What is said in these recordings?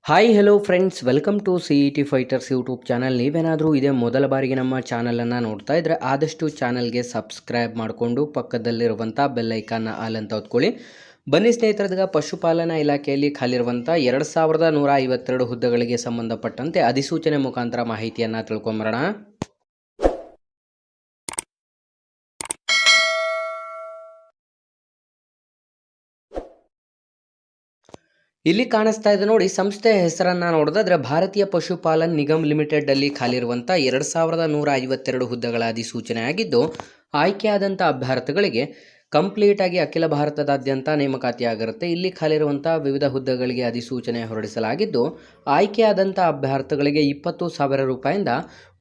Hi hello friends, welcome to CET fighters YouTube channel. ನೀವೇನಾದರೂ ಇದೇ ಮೊದಲ ಬಾರಿಗೆ ನಮ್ಮ ಚಾನಲನ್ನು ನೋಡ್ತಾ ಇದ್ದರೆ ಆದಷ್ಟು ಚಾನಲ್ಗೆ ಸಬ್ಸ್ಕ್ರೈಬ್ ಮಾಡಿಕೊಂಡು ಪಕ್ಕದಲ್ಲಿರುವಂಥ ಬೆಲ್ ಐಕಾನ್ನ ಆಲ್ ಅಂತ ಹೊತ್ಕೊಳ್ಳಿ. ಬನ್ನಿ ಸ್ನೇಹಿತರದಾಗ ಪಶುಪಾಲನಾ ಇಲಾಖೆಯಲ್ಲಿ ಖಾಲಿರುವಂಥ 2152 ಹುದ್ದೆಗಳಿಗೆ ಸಂಬಂಧಪಟ್ಟಂತೆ ಅಧಿಸೂಚನೆ ಮುಖಾಂತರ ಮಾಹಿತಿಯನ್ನು ತಿಳ್ಕೊಂಬರೋಣ. ಇಲ್ಲಿ ಕಾಣಿಸ್ತಾ ಇದೆ ನೋಡಿ, ಸಂಸ್ಥೆಯ ಹೆಸರನ್ನು ನೋಡಿದ್ರೆ ಭಾರತೀಯ ಪಶುಪಾಲನ್ ನಿಗಮ್ ಲಿಮಿಟೆಡ್ ಅಲ್ಲಿ ಖಾಲಿರುವಂಥ 2152 ಹುದ್ದೆಗಳ ಅಧಿಸೂಚನೆ ಆಗಿದ್ದು, ಆಯ್ಕೆಯಾದಂಥ ಅಭ್ಯರ್ಥಿಗಳಿಗೆ ಕಂಪ್ಲೀಟ್ ಆಗಿ ಅಖಿಲ ಭಾರತದಾದ್ಯಂತ ನೇಮಕಾತಿಯಾಗಿರುತ್ತೆ. ಇಲ್ಲಿ ಖಾಲಿರುವಂಥ ವಿವಿಧ ಹುದ್ದೆಗಳಿಗೆ ಅಧಿಸೂಚನೆ ಹೊರಡಿಸಲಾಗಿದ್ದು, ಆಯ್ಕೆಯಾದಂಥ ಅಭ್ಯರ್ಥಿಗಳಿಗೆ 20,000 ರೂಪಾಯಿಂದ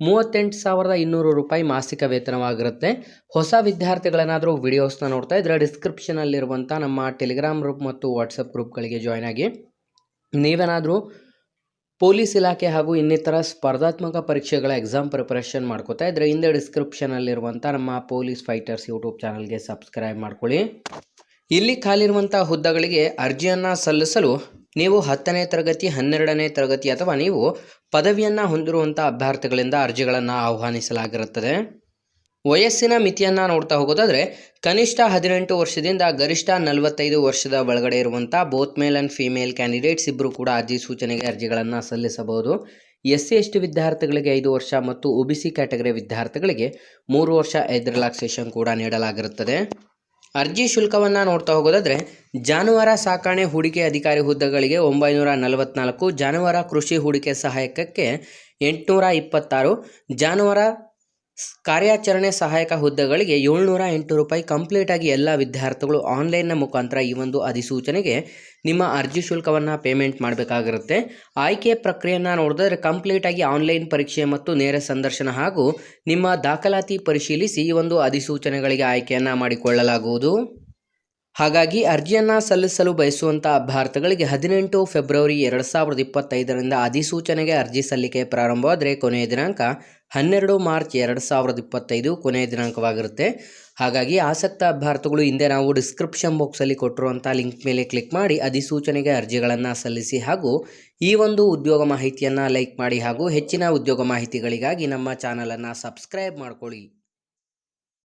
38,200 ರೂಪಾಯಿ ಮಾಸಿಕ ವೇತನವಾಗಿರುತ್ತೆ. ಹೊಸ ವಿದ್ಯಾರ್ಥಿಗಳೇನಾದರೂ ವಿಡಿಯೋಸ್ನ ನೋಡ್ತಾ ಇದ್ರೆ ಡಿಸ್ಕ್ರಿಪ್ಷನಲ್ಲಿರುವಂಥ ನಮ್ಮ ಟೆಲಿಗ್ರಾಮ್ ಗ್ರೂಪ್ ಮತ್ತು ವಾಟ್ಸಪ್ ಗ್ರೂಪ್ಗಳಿಗೆ ಜಾಯ್ನ್ ಆಗಿ. ನೀವೇನಾದರೂ ಪೊಲೀಸ್ ಇಲಾಖೆ ಹಾಗೂ ಇನ್ನಿತರ ಸ್ಪರ್ಧಾತ್ಮಕ ಪರೀಕ್ಷೆಗಳ ಎಕ್ಸಾಮ್ ಪ್ರಿಪರೇಷನ್ ಮಾಡ್ಕೋತಾ ಇದ್ರೆ ಹಿಂದೆ ಡಿಸ್ಕ್ರಿಪ್ಷನಲ್ಲಿರುವಂಥ ನಮ್ಮ ಪೊಲೀಸ್ ಫೈಟರ್ಸ್ ಯೂಟ್ಯೂಬ್ ಚಾನಲ್ಗೆ ಸಬ್ಸ್ಕ್ರೈಬ್ ಮಾಡ್ಕೊಳ್ಳಿ. ಇಲ್ಲಿ ಖಾಲಿರುವಂಥ ಹುದ್ದೆಗಳಿಗೆ ಅರ್ಜಿಯನ್ನು ಸಲ್ಲಿಸಲು ನೀವು 10ನೇ ತರಗತಿ, 12ನೇ ತರಗತಿ ಅಥವಾ ನೀವು ಪದವಿಯನ್ನು ಹೊಂದಿರುವಂಥ ಅಭ್ಯರ್ಥಿಗಳಿಂದ ಅರ್ಜಿಗಳನ್ನು ಆಹ್ವಾನಿಸಲಾಗಿರುತ್ತದೆ. ವಯಸ್ಸಿನ ಮಿತಿಯನ್ನು ನೋಡ್ತಾ ಹೋಗೋದಾದರೆ ಕನಿಷ್ಠ 18 ವರ್ಷದಿಂದ ಗರಿಷ್ಠ 45 ವರ್ಷದ ಒಳಗಡೆ ಇರುವಂಥ both male and female candidates ಇಬ್ಬರು ಕೂಡ ಅಧಿಸೂಚನೆಗೆ ಅರ್ಜಿಗಳನ್ನು ಸಲ್ಲಿಸಬಹುದು. SC ST ವಿದ್ಯಾರ್ಥಿಗಳಿಗೆ 5 ವರ್ಷ ಮತ್ತು OBC ಕ್ಯಾಟಗರಿ ವಿದ್ಯಾರ್ಥಿಗಳಿಗೆ 3 ವರ್ಷ ಏಜ್ ರಿಲ್ಯಾಕ್ಸೇಷನ್ ಕೂಡ ನೀಡಲಾಗಿರುತ್ತದೆ. ಅರ್ಜಿ ಶುಲ್ಕವನ್ನು ನೋಡ್ತಾ ಹೋಗೋದಾದರೆ ಜಾನುವಾರು ಸಾಕಣೆ ಹೂಡಿಕೆ ಅಧಿಕಾರಿ ಹುದ್ದೆಗಳಿಗೆ 944, ಜಾನುವಾರು ಕೃಷಿ ಹೂಡಿಕೆ ಸಹಾಯಕಕ್ಕೆ 826, ಜಾನುವಾರು ಕಾರ್ಯಾಚರಣೆ ಸಹಾಯಕ ಹುದ್ದೆಗಳಿಗೆ 708 ರೂಪಾಯಿ. ಕಂಪ್ಲೀಟ್ ಆಗಿ ಎಲ್ಲ ವಿದ್ಯಾರ್ಥಿಗಳು ಆನ್ಲೈನ್ನ ಮುಖಾಂತರ ಈ ಒಂದು ಅಧಿಸೂಚನೆಗೆ ನಿಮ್ಮ ಅರ್ಜಿ ಶುಲ್ಕವನ್ನು ಪೇಮೆಂಟ್ ಮಾಡಬೇಕಾಗಿರುತ್ತೆ. ಆಯ್ಕೆ ಪ್ರಕ್ರಿಯೆಯನ್ನು ನೋಡಿದ್ರೆ ಕಂಪ್ಲೀಟ್ ಆಗಿ ಆನ್ಲೈನ್ ಪರೀಕ್ಷೆ ಮತ್ತು ನೇರ ಸಂದರ್ಶನ ಹಾಗೂ ನಿಮ್ಮ ದಾಖಲಾತಿ ಪರಿಶೀಲಿಸಿ ಈ ಒಂದು ಅಧಿಸೂಚನೆಗಳಿಗೆ ಆಯ್ಕೆಯನ್ನು ಮಾಡಿಕೊಳ್ಳಲಾಗುವುದು. ಹಾಗಾಗಿ ಅರ್ಜಿಯನ್ನು ಸಲ್ಲಿಸಲು ಬಯಸುವಂಥ ಅಭ್ಯರ್ಥಿಗಳಿಗೆ 18 ಫೆಬ್ರವರಿ 2025ರಿಂದ ಅಧಿಸೂಚನೆಗೆ ಅರ್ಜಿ ಸಲ್ಲಿಕೆ ಪ್ರಾರಂಭವಾದರೆ ಕೊನೆಯ ದಿನಾಂಕ 12 ಮಾರ್ಚ್ 2025 ಕೊನೆಯ ದಿನಾಂಕವಾಗಿರುತ್ತೆ. ಹಾಗಾಗಿ ಆಸಕ್ತ ಅಭ್ಯರ್ಥಿಗಳು ಹಿಂದೆ ನಾವು ಡಿಸ್ಕ್ರಿಪ್ಷನ್ ಬಾಕ್ಸಲ್ಲಿ ಕೊಟ್ಟಿರುವಂಥ ಲಿಂಕ್ ಮೇಲೆ ಕ್ಲಿಕ್ ಮಾಡಿ ಅಧಿಸೂಚನೆಗೆ ಅರ್ಜಿಗಳನ್ನು ಸಲ್ಲಿಸಿ ಹಾಗೂ ಈ ಒಂದು ಉದ್ಯೋಗ ಮಾಹಿತಿಯನ್ನು ಲೈಕ್ ಮಾಡಿ ಹಾಗೂ ಹೆಚ್ಚಿನ ಉದ್ಯೋಗ ಮಾಹಿತಿಗಳಿಗಾಗಿ ನಮ್ಮ ಚಾನಲನ್ನು ಸಬ್ಸ್ಕ್ರೈಬ್ ಮಾಡ್ಕೊಳ್ಳಿ.